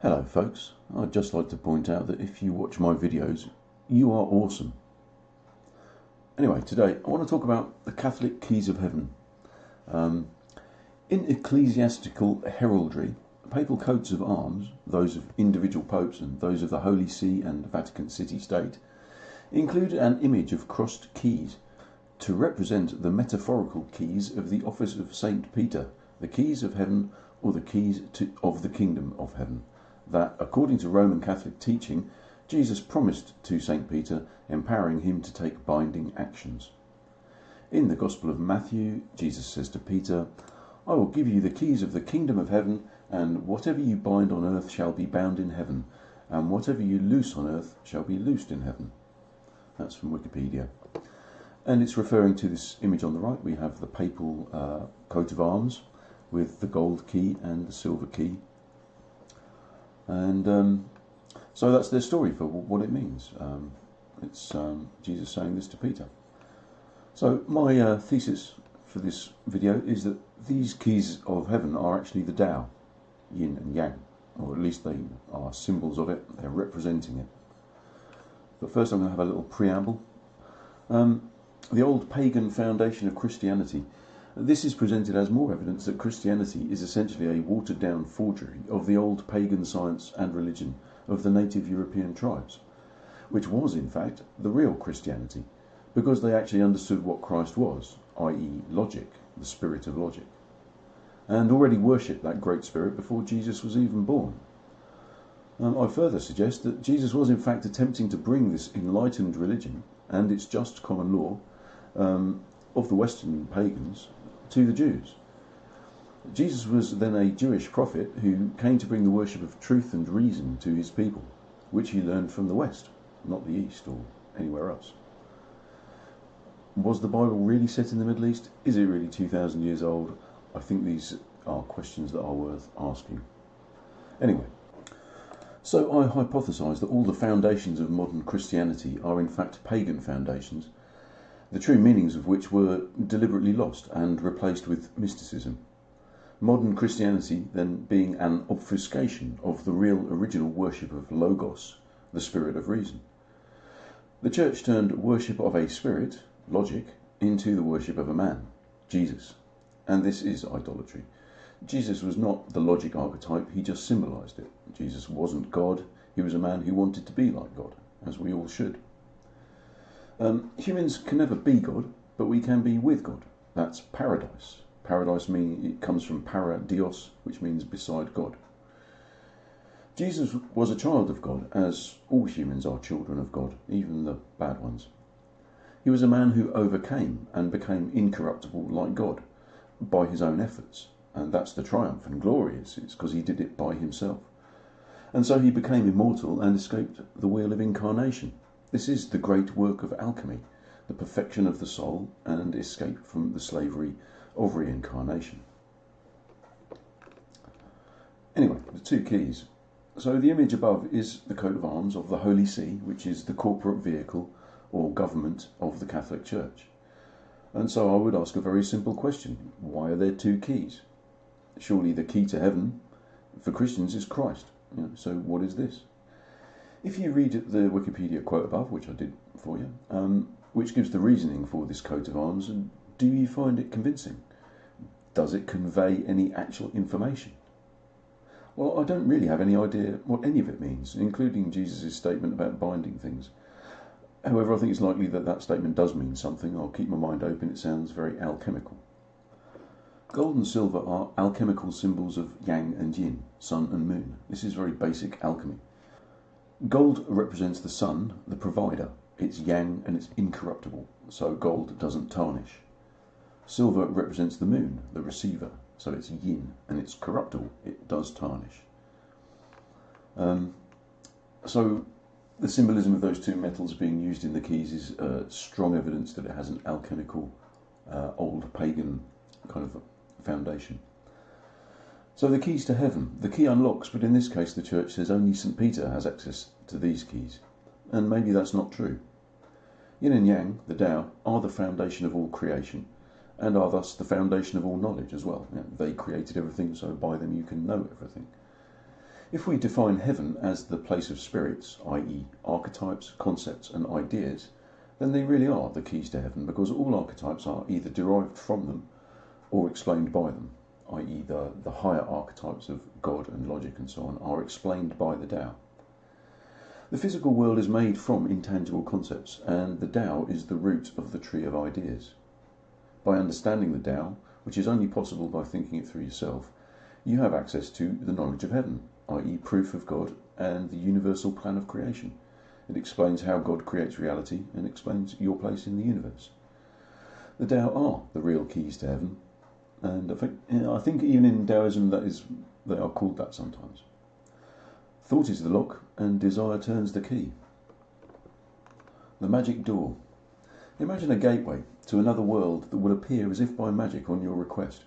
Hello folks, I'd just like to point out that if you watch my videos, you are awesome. Anyway, today I want to talk about the Catholic keys of heaven. In ecclesiastical heraldry, papal coats of arms, those of individual popes and those of the Holy See and Vatican City-State, include an image of crossed keys to represent the metaphorical keys of the office of Saint Peter, the keys of heaven or the keys of the kingdom of heaven, that, according to Roman Catholic teaching, Jesus promised to St. Peter, empowering him to take binding actions. In the Gospel of Matthew, Jesus says to Peter, "I will give you the keys of the kingdom of heaven, and whatever you bind on earth shall be bound in heaven, and whatever you loose on earth shall be loosed in heaven." That's from Wikipedia. And it's referring to this image on the right. We have the papal coat of arms with the gold key and the silver key. And so that's their story for what it means. It's Jesus saying this to Peter. So my thesis for this video is that these keys of heaven are actually the Tao, yin and yang, or at least they are symbols of it, they're representing it. But first I'm going to have a little preamble. The Old Pagan Foundation of Christianity. This is presented as more evidence that Christianity is essentially a watered-down forgery of the old pagan science and religion of the native European tribes, which was, in fact, the real Christianity, because they actually understood what Christ was, i.e. logic, the spirit of logic, and already worshipped that great spirit before Jesus was even born. I further suggest that Jesus was, in fact, attempting to bring this enlightened religion and its just common law of the Western pagans to the Jews. Jesus was then a Jewish prophet who came to bring the worship of truth and reason to his people, which he learned from the West, not the East or anywhere else. Was the Bible really set in the Middle East? Is it really 2,000 years old? I think these are questions that are worth asking. Anyway, so I hypothesize that all the foundations of modern Christianity are in fact pagan foundations, the true meanings of which were deliberately lost and replaced with mysticism. Modern Christianity then being an obfuscation of the real original worship of Logos, the spirit of reason. The Church turned worship of a spirit, logic, into the worship of a man, Jesus. And this is idolatry. Jesus was not the logic archetype, he just symbolized it. Jesus wasn't God, he was a man who wanted to be like God, as we all should. Humans can never be God, but we can be with God. That's paradise. Paradise it comes from para dios, which means beside God. Jesus was a child of God, as all humans are children of God, even the bad ones. He was a man who overcame and became incorruptible like God by his own efforts. And that's the triumph and glory, it's because he did it by himself. And so he became immortal and escaped the wheel of incarnation. This is the great work of alchemy, the perfection of the soul and escape from the slavery of reincarnation. Anyway, the two keys. So the image above is the coat of arms of the Holy See, which is the corporate vehicle or government of the Catholic Church. And so I would ask a very simple question. Why are there two keys? Surely the key to heaven for Christians is Christ. So what is this? If you read the Wikipedia quote above, which I did for you, which gives the reasoning for this coat of arms, do you find it convincing? Does it convey any actual information? Well, I don't really have any idea what any of it means, including Jesus' statement about binding things. However, I think it's likely that that statement does mean something. I'll keep my mind open. It sounds very alchemical. Gold and silver are alchemical symbols of yang and yin, sun and moon. This is very basic alchemy. Gold represents the sun, the provider. It's yang and it's incorruptible, so gold doesn't tarnish. Silver represents the moon, the receiver, so it's yin and it's corruptible. It does tarnish. So the symbolism of those two metals being used in the keys is strong evidence that it has an alchemical, old pagan kind of foundation. So the keys to heaven. The key unlocks, but in this case the Church says only St. Peter has access to these keys. And maybe that's not true. Yin and Yang, the Tao, are the foundation of all creation, and are thus the foundation of all knowledge as well. They created everything, so by them you can know everything. If we define heaven as the place of spirits, i.e. archetypes, concepts and ideas, then they really are the keys to heaven, because all archetypes are either derived from them or explained by them, i.e. the higher archetypes of God and logic and so on are explained by the Tao. The physical world is made from intangible concepts, and the Tao is the root of the tree of ideas. By understanding the Tao, which is only possible by thinking it through yourself, you have access to the knowledge of heaven, i.e. proof of God and the universal plan of creation. It explains how God creates reality and explains your place in the universe. The Tao are the real keys to heaven, and I think even in Taoism they are called that sometimes. Thought is the lock, and desire turns the key. The magic door. Imagine a gateway to another world that will appear as if by magic on your request.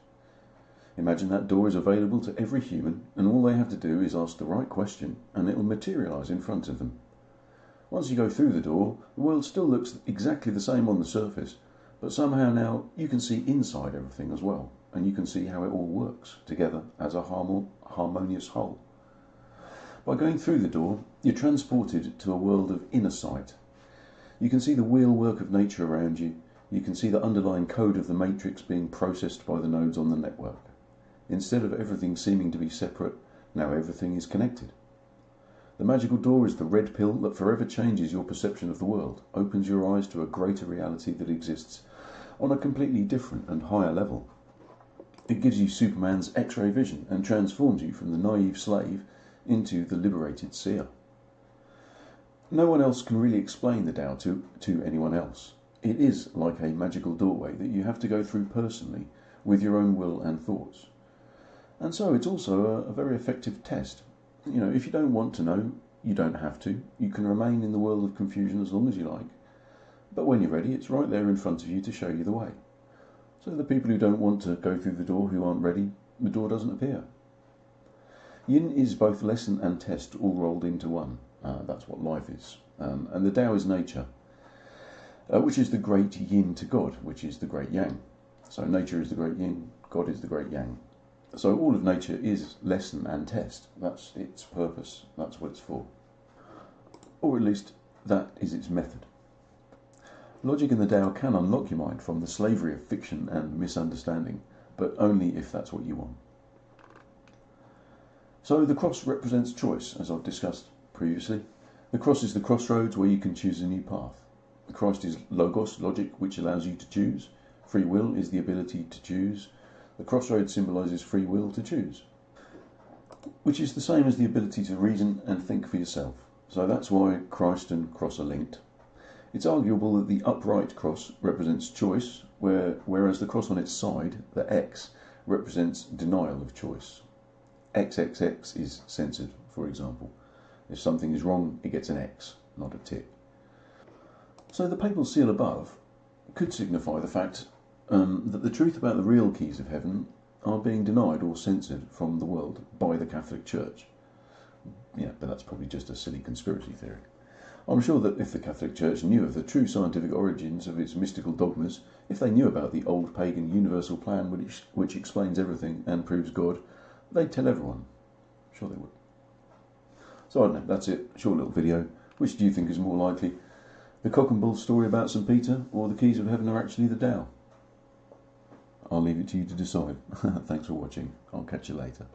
Imagine that door is available to every human, and all they have to do is ask the right question, and it will materialise in front of them. Once you go through the door, the world still looks exactly the same on the surface, but somehow now you can see inside everything as well, and you can see how it all works together as a harmonious whole. By going through the door, you're transported to a world of inner sight. You can see the wheelwork of nature around you. You can see the underlying code of the matrix being processed by the nodes on the network. Instead of everything seeming to be separate, now everything is connected. The magical door is the red pill that forever changes your perception of the world, opens your eyes to a greater reality that exists on a completely different and higher level. It gives you Superman's X-ray vision and transforms you from the naive slave into the liberated seer. No one else can really explain the Tao to anyone else. It is like a magical doorway that you have to go through personally with your own will and thoughts. And so it's also a very effective test. You know, if you don't want to know, you don't have to. You can remain in the world of confusion as long as you like. But when you're ready, it's right there in front of you to show you the way. So the people who don't want to go through the door, who aren't ready, the door doesn't appear. Yin is both lesson and test all rolled into one. That's what life is. And the Tao is nature, which is the great yin to God, which is the great yang. So nature is the great yin, God is the great yang. So all of nature is lesson and test. That's its purpose. That's what it's for. Or at least that is its method. Logic in the Tao can unlock your mind from the slavery of fiction and misunderstanding, but only if that's what you want. So the cross represents choice, as I've discussed previously. The cross is the crossroads where you can choose a new path. Christ is logos, logic, which allows you to choose. Free will is the ability to choose. The crossroads symbolises free will to choose, which is the same as the ability to reason and think for yourself. So that's why Christ and cross are linked. It's arguable that the upright cross represents choice, whereas the cross on its side, the X, represents denial of choice. XXX is censored, for example. If something is wrong, it gets an X, not a tick. So the papal seal above could signify the fact that the truth about the real keys of heaven are being denied or censored from the world by the Catholic Church. Yeah, but that's probably just a silly conspiracy theory. I'm sure that if the Catholic Church knew of the true scientific origins of its mystical dogmas, if they knew about the old pagan universal plan which explains everything and proves God, they'd tell everyone. Sure they would. So I don't know, that's it. Short little video. Which do you think is more likely? The cock and bull story about St. Peter, or the keys of heaven are actually the Tao? I'll leave it to you to decide. Thanks for watching. I'll catch you later.